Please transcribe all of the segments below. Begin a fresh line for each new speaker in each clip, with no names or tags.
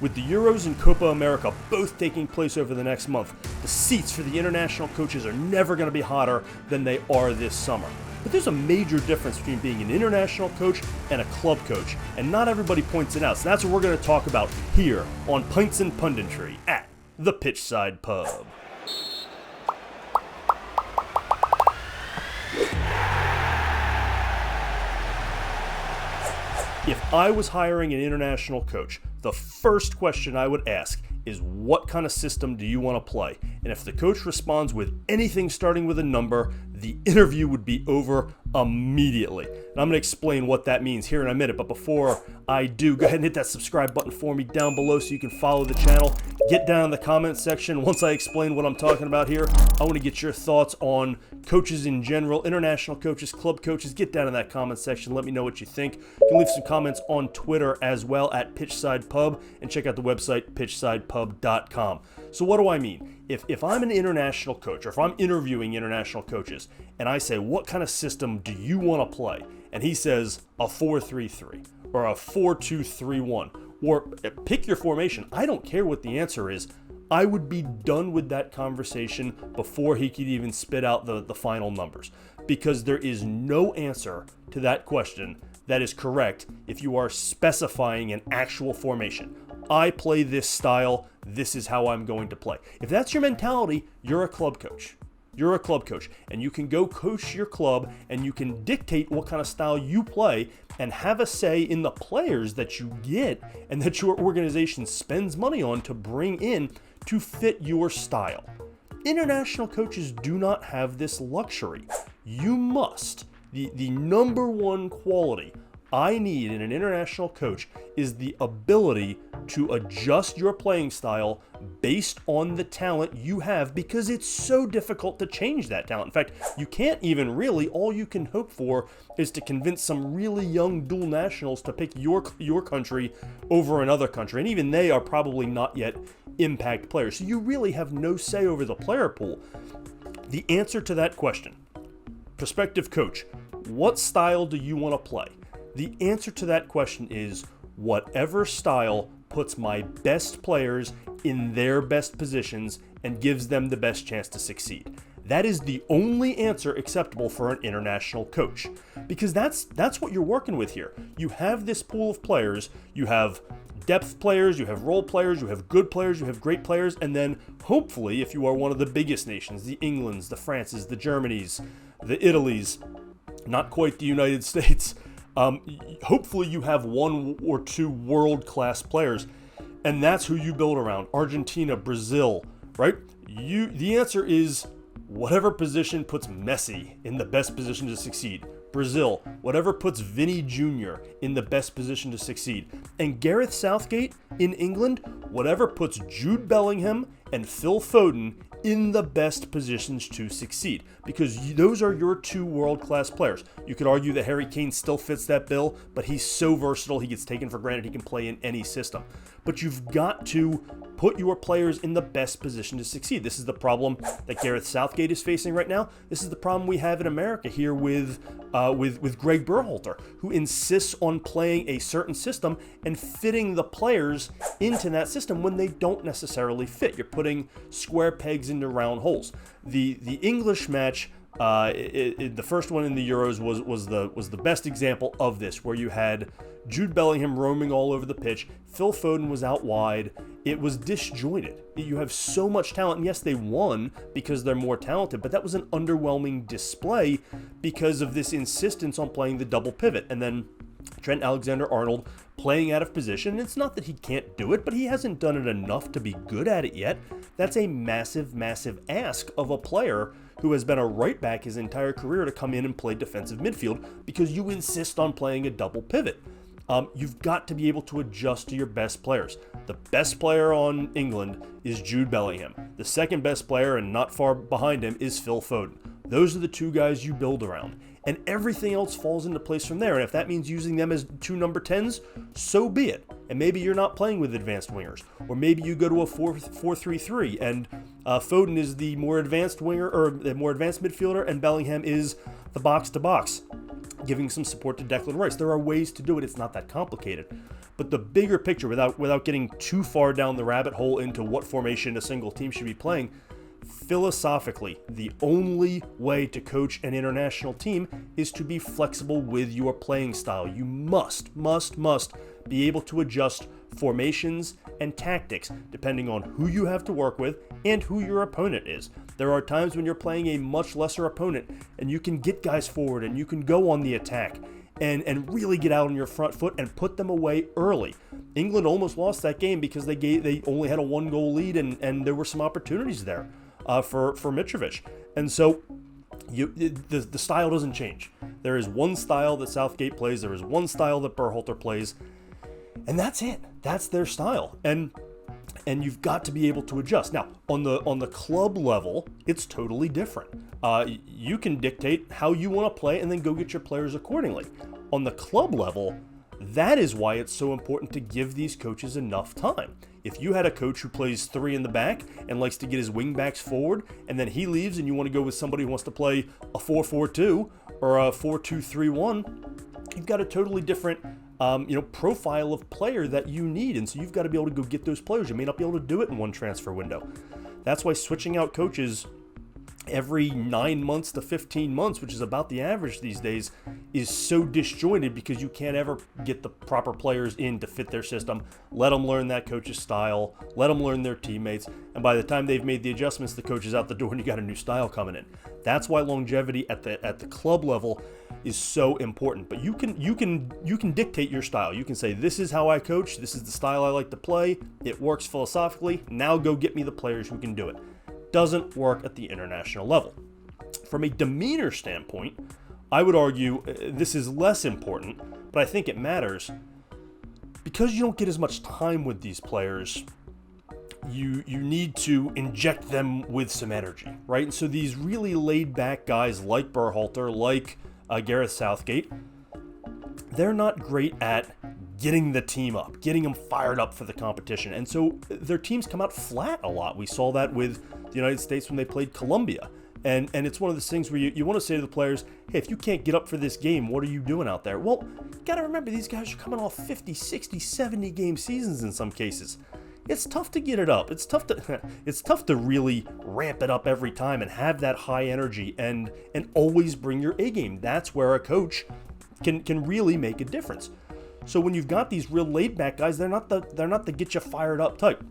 With the Euros and Copa America both taking place over the next month, the seats for the international coaches are never going to be hotter than they are this summer. But there's a major difference between being an international coach and a club coach, and not everybody points it out. So that's what we're going to talk about here on Pints and Punditry at the Pitchside Pub. If I was hiring an international coach, the first question I would ask is, what kind of system do you want to play? And if the coach responds with anything starting with a number, the interview would be over immediately. And I'm going to explain what that means here in a minute. But before I do, go ahead and hit that subscribe button for me down below so you can follow the channel. Get down in the comment section. Once I explain what I'm talking about here, I want to get your thoughts on coaches in general, international coaches, club coaches. Get down in that comment section. Let me know what you think. You can leave some comments on Twitter as well at Pitchside Pub, and check out the website pitchsidepub.com. So what do I mean? If I'm an international coach, or if I'm interviewing international coaches, and I say, what kind of system do you want to play? And he says a 4-3-3 or a 4-2-3-1, or pick your formation. I don't care what the answer is. I would be done with that conversation before he could even spit out the final numbers, because there is no answer to that question that is correct if you are specifying an actual formation. I play this style, this is how I'm going to play. If that's your mentality, you're a club coach. You're a club coach, and you can go coach your club, and you can dictate what kind of style you play and have a say in the players that you get and that your organization spends money on to bring in to fit your style. International coaches do not have this luxury. You must. The number one quality I need in an international coach is the ability to adjust your playing style based on the talent you have, because it's so difficult to change that talent. In fact, you can't even really. All you can hope for is to convince some really young dual nationals to pick your country over another country, and even they are probably not yet impact players. So you really have no say over the player pool. The answer to that question, prospective coach, what style do you want to play? The answer to that question is whatever style puts my best players in their best positions and gives them the best chance to succeed. That is the only answer acceptable for an international coach, because that's what you're working with here. You have this pool of players, you have depth players, you have role players, you have good players, you have great players, and then hopefully, if you are one of the biggest nations, the Englands, the Frances, the Germanys, the Italys, not quite the United States, hopefully you have one or two world-class players, and that's who you build around. Argentina, Brazil, right? The answer is whatever position puts Messi in the best position to succeed. Brazil, whatever puts Vinny Jr. in the best position to succeed. And Gareth Southgate in England, whatever puts Jude Bellingham and Phil Foden in the best positions to succeed, because those are your two world-class players. You could argue that Harry Kane still fits that bill, but he's so versatile, he gets taken for granted, he can play in any system. But you've got to put your players in the best position to succeed. This is the problem that Gareth Southgate is facing right now. This is the problem we have in America here with Greg Berhalter, who insists on playing a certain system and fitting the players into that system when they don't necessarily fit. You're putting square pegs into round holes. The English match, the first one in the Euros, was the best example of this, where you had Jude Bellingham roaming all over the pitch. Phil Foden was out wide. It was disjointed. You have so much talent, and yes, they won because they're more talented, but that was an underwhelming display because of this insistence on playing the double pivot. And then Trent Alexander-Arnold playing out of position. It's not that he can't do it, but he hasn't done it enough to be good at it yet. That's a massive, massive ask of a player who has been a right back his entire career to come in and play defensive midfield, because you insist on playing a double pivot. You've got to be able to adjust to your best players. The best player on England is Jude Bellingham. The second best player, and not far behind him, is Phil Foden. Those are the two guys you build around, and everything else falls into place from there. And if that means using them as two number 10s, so be it. And maybe you're not playing with advanced wingers, or maybe you go to a 4-3-3, and Foden is the more advanced winger, or the more advanced midfielder, and Bellingham is the box-to-box, giving some support to Declan Rice. There are ways to do it. It's not that complicated. But the bigger picture, without getting too far down the rabbit hole into what formation a single team should be playing, philosophically, the only way to coach an international team is to be flexible with your playing style. You must be able to adjust formations and tactics depending on who you have to work with and who your opponent is. There are times when you're playing a much lesser opponent and you can get guys forward and you can go on the attack and really get out on your front foot and put them away early. England almost lost that game because they only had a 1-goal lead and there were some opportunities there for Mitrovic. And so the style doesn't change. There is one style that Southgate plays. There is one style that Berhalter plays. And that's it. That's their style. And you've got to be able to adjust. Now, on the club level, it's totally different. You can dictate how you want to play and then go get your players accordingly. On the club level, that is why it's so important to give these coaches enough time. If you had a coach who plays 3 in the back and likes to get his wing backs forward, and then he leaves and you want to go with somebody who wants to play a 4-4-2 or a 4-2-3-1, you've got a totally different profile of player that you need. And so you've got to be able to go get those players. You may not be able to do it in one transfer window. That's why switching out coaches every 9 months to 15 months, which is about the average these days, is so disjointed because you can't ever get the proper players in to fit their system. Let them learn that coach's style, let them learn their teammates, and by the time they've made the adjustments, the coach is out the door and you got a new style coming in. That's why longevity at the club level is so important. But you can dictate your style. You can say, this is how I coach, this is the style I like to play, it works philosophically, now go get me the players who can do it. Doesn't work at the international level. From a demeanor standpoint, I would argue this is less important, but I think it matters because you don't get as much time with these players. You need to inject them with some energy, right? And so these really laid back guys like Berhalter, like Gareth Southgate, they're not great at getting the team up, getting them fired up for the competition. And so their teams come out flat a lot. We saw that with the United States when they played Colombia. And it's one of those things where you want to say to the players, hey, if you can't get up for this game, what are you doing out there? Well, you got to remember, these guys are coming off 50, 60, 70 game seasons in some cases. It's tough to get it up. It's tough to really ramp it up every time and have that high energy and always bring your A game. That's where a coach can really make a difference. So when you've got these real laid back guys, they're not the get you fired up type.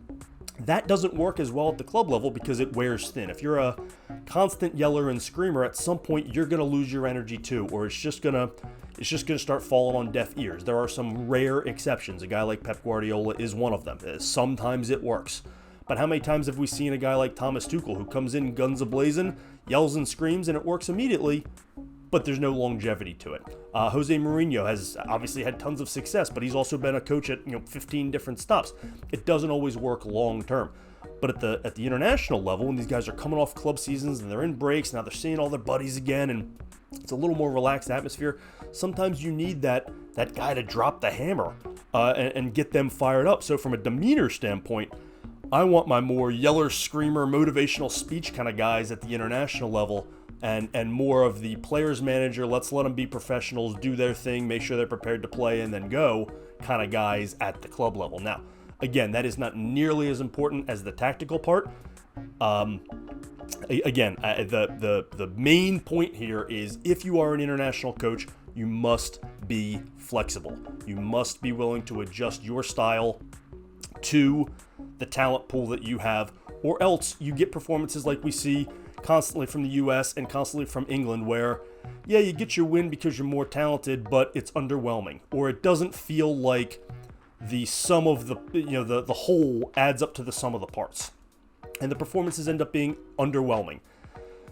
That doesn't work as well at the club level because it wears thin. If you're a constant yeller and screamer, at some point you're going to lose your energy too, or it's just going to start falling on deaf ears. There are some rare exceptions. A guy like Pep Guardiola is one of them. Sometimes it works. But how many times have we seen a guy like Thomas Tuchel who comes in guns a-blazing, yells and screams, and it works immediately, but there's no longevity to it. Jose Mourinho has obviously had tons of success, but he's also been a coach at 15 different stops. It doesn't always work long term. But at the international level, when these guys are coming off club seasons and they're in breaks, now they're seeing all their buddies again, and it's a little more relaxed atmosphere. Sometimes you need that guy to drop the hammer and get them fired up. So from a demeanor standpoint, I want my more yeller, screamer, motivational speech kind of guys at the international level, and more of the players manager, let's let them be professionals, do their thing, make sure they're prepared to play and then go kind of guys at the club level. Now, again, that is not nearly as important as the tactical part. Again, the main point here is if you are an international coach, you must be flexible. You must be willing to adjust your style to the talent pool that you have, or else you get performances like we see constantly from the US and constantly from England where, yeah, you get your win because you're more talented, but it's underwhelming, or it doesn't feel like the sum of the whole adds up to the sum of the parts. And the performances end up being underwhelming.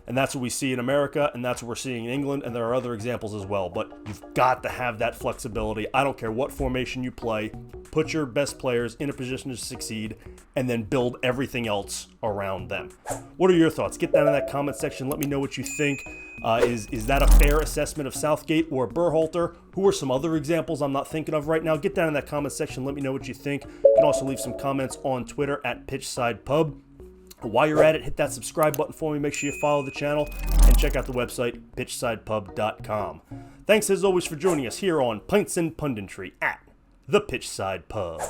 And that's what we see in America, and that's what we're seeing in England, and there are other examples as well. But you've got to have that flexibility. I don't care what formation you play. Put your best players in a position to succeed, and then build everything else around them. What are your thoughts? Get down in that comment section. Let me know what you think. Is that a fair assessment of Southgate or Berhalter? Who are some other examples I'm not thinking of right now? Get down in that comment section. Let me know what you think. You can also leave some comments on Twitter at PitchsidePub. While you're at it, hit that subscribe button for me. Make sure you follow the channel and check out the website, pitchsidepub.com. Thanks as always for joining us here on Pints and Punditry at the Pitchside Pub.